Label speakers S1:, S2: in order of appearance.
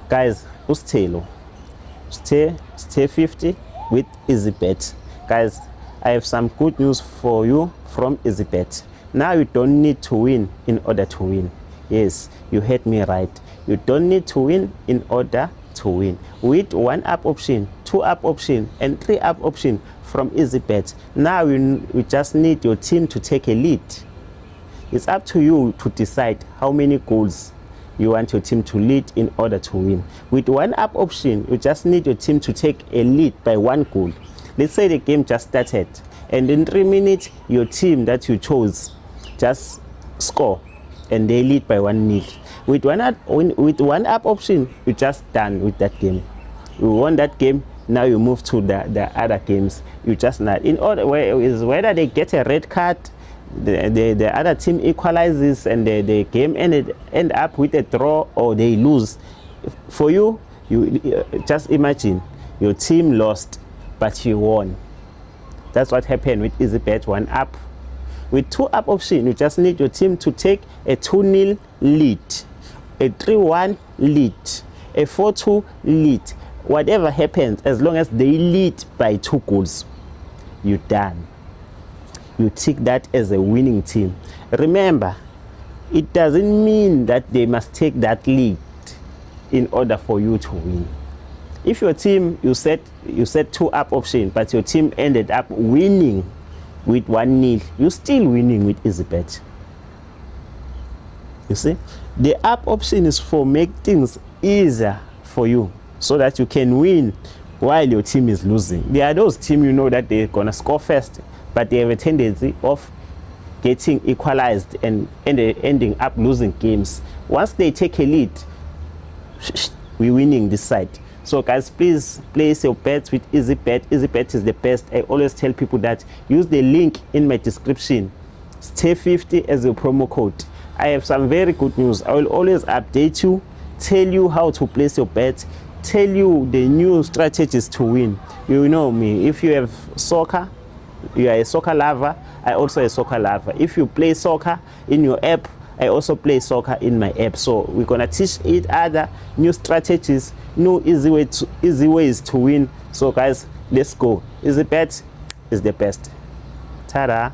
S1: Guys, Ustelo. Stay 50 with EasyBet. Guys, I have some good news for you from EasyBet. Now you don't need to win in order to win. Yes, you heard me right. You don't need to win in order to win. With 1 up option, 2 up option, and 3 up option from EasyBet. Now you just need your team to take a lead. It's up to you to decide how many goals you want your team to lead in order to win. With 1 up option, you just need your team to take a lead by 1 goal. Let's say the game just started, and in 3 minutes, your team that you chose just score, and they lead by 1-0. With 1 up option, you're just done with that game. You won that game. Now you move to the other games. You just not in order whether they get a red card, the other team equalizes, and the game end up with a draw, or they lose. For you just imagine your team lost but you won. That's what happened with EasyBet 1 up. With 2 up option, you just need your team to take a 2-0 lead, a 3-1 lead, a 4-2 lead. Whatever happens, as long as they lead by 2 goals, you're done. You take that as a winning team. Remember, it doesn't mean that they must take that lead in order for you to win. If your team, you set 2 up option, but your team ended up winning with 1-0, you're still winning with EasyBet. You see, the up option is for make things easier for you, so that you can win while your team is losing. There are those teams you know that they're gonna score first, but they have a tendency of getting equalized and ending up losing games. Once they take a lead, we're winning this side. So guys, please place your bets with EasyBet. EasyBet is the best. I always tell people that use the link in my description. Stay 50 as your promo code. I have some very good news. I will always update you, tell you how to place your bets, tell you the new strategies to win. You know me. If you have soccer, you are a soccer lover, I also a soccer lover. If you play soccer in your app, I also play soccer in my app. So we're gonna teach each other new strategies, new easy ways to win. So guys, let's go. EasyBet is the best. Ta-da.